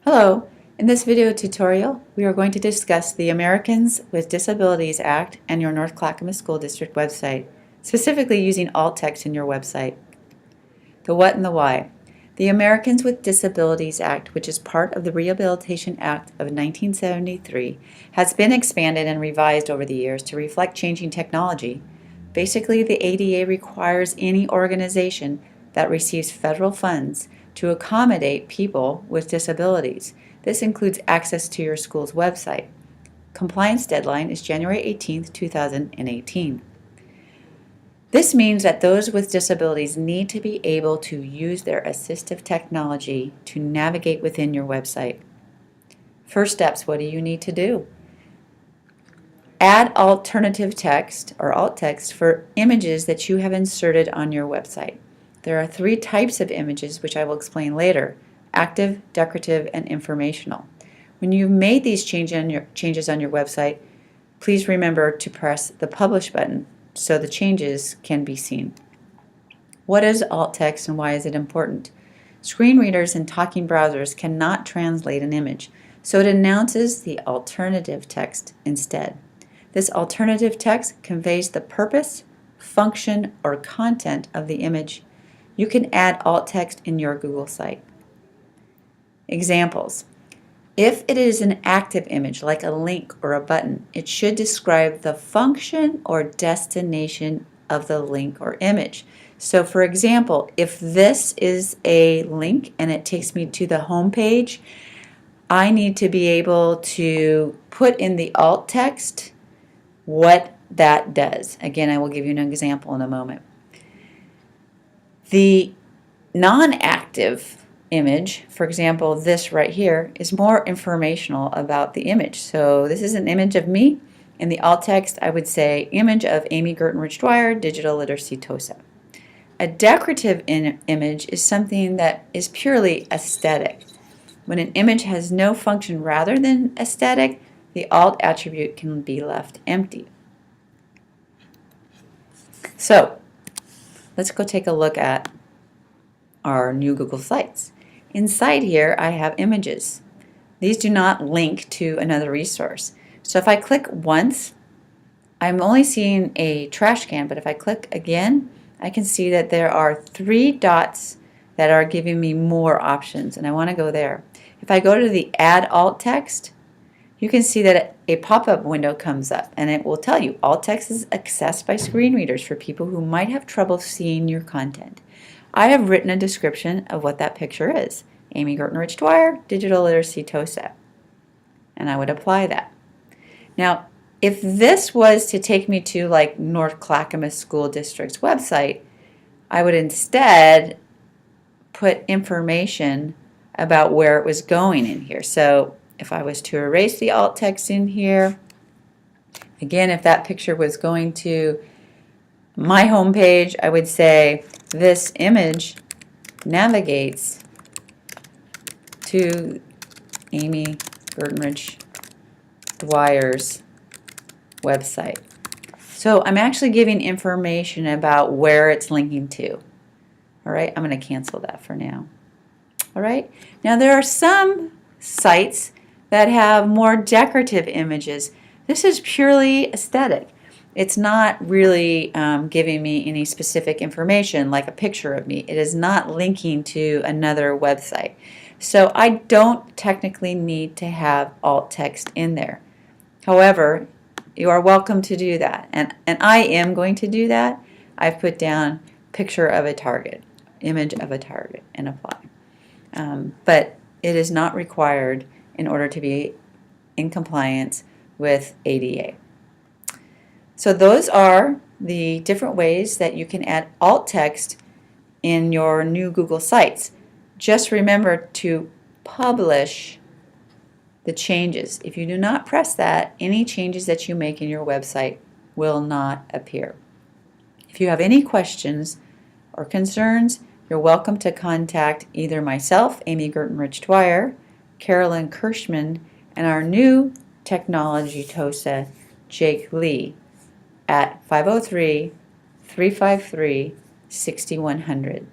Hello, in this video tutorial we are going to discuss the Americans with Disabilities Act and your North Clackamas School District website, specifically using alt text in your website. The what and the why. The Americans with Disabilities Act, which is part of the Rehabilitation Act of 1973, has been expanded and revised over the years to reflect changing technology. Basically, the ADA requires any organization that receives federal funds to accommodate people with disabilities. This includes access to your school's website. Compliance deadline is January 18, 2018. This means that those with disabilities need to be able to use their assistive technology to navigate within your website. First steps, what do you need to do? Add alternative text or alt text for images that you have inserted on your website. There are three types of images, which I will explain later: active, decorative, and informational. When you've made these changes on your website, please remember to press the Publish button so the changes can be seen. What is alt text and why is it important? Screen readers and talking browsers cannot translate an image, so it announces the alternative text instead. This alternative text conveys the purpose, function, or content of the image. You can add alt text in your Google site. Examples. If it is an active image, like a link or a button, it should describe the function or destination of the link or image. So for example, if this is a link and it takes me to the home page, I need to be able to put in the alt text what that does. Again, I will give you an example in a moment. The non-active image, for example, this right here, is more informational about the image. So this is an image of me. In the alt text, I would say image of Amy Gertenrich-Dwyer, digital literacy TOSA. A decorative image is something that is purely aesthetic. When an image has no function rather than aesthetic, the alt attribute can be left empty. So let's go take a look at our new Google Sites. Inside here I have images. These do not link to another resource. So if I click once, I'm only seeing a trash can, but if I click again, I can see that there are three dots that are giving me more options, and I want to go there. If I go to the Add Alt Text, you can see that a pop-up window comes up, and it will tell you alt text is accessed by screen readers for people who might have trouble seeing your content. I have written a description of what that picture is. Amy Gertenrich-Dwyer, digital literacy TOSA. And I would apply that. Now, if this was to take me to like North Clackamas School District's website, I would instead put information about where it was going in here. So if I was to erase the alt text in here, again, if that picture was going to my home page, I would say this image navigates to Amy Gertenrich-Dwyer's website. So I'm actually giving information about where it's linking to. All right, I'm going to cancel that for now. All right, now there are some sites that have more decorative images. This is purely aesthetic. It's not really giving me any specific information like a picture of me. It is not linking to another website. So I don't technically need to have alt text in there. However, you are welcome to do that. And I am going to do that. I've put down picture of a target, image of a target, and apply. But it is not required in order to be in compliance with ADA. So those are the different ways that you can add alt text in your new Google Sites. Just remember to publish the changes. If you do not press that, any changes that you make in your website will not appear. If you have any questions or concerns, you're welcome to contact either myself, Amy Gertenrich-Dwyer, Carolyn Kirschman, and our new technology TOSA, Jake Lee, at 503-353-6100.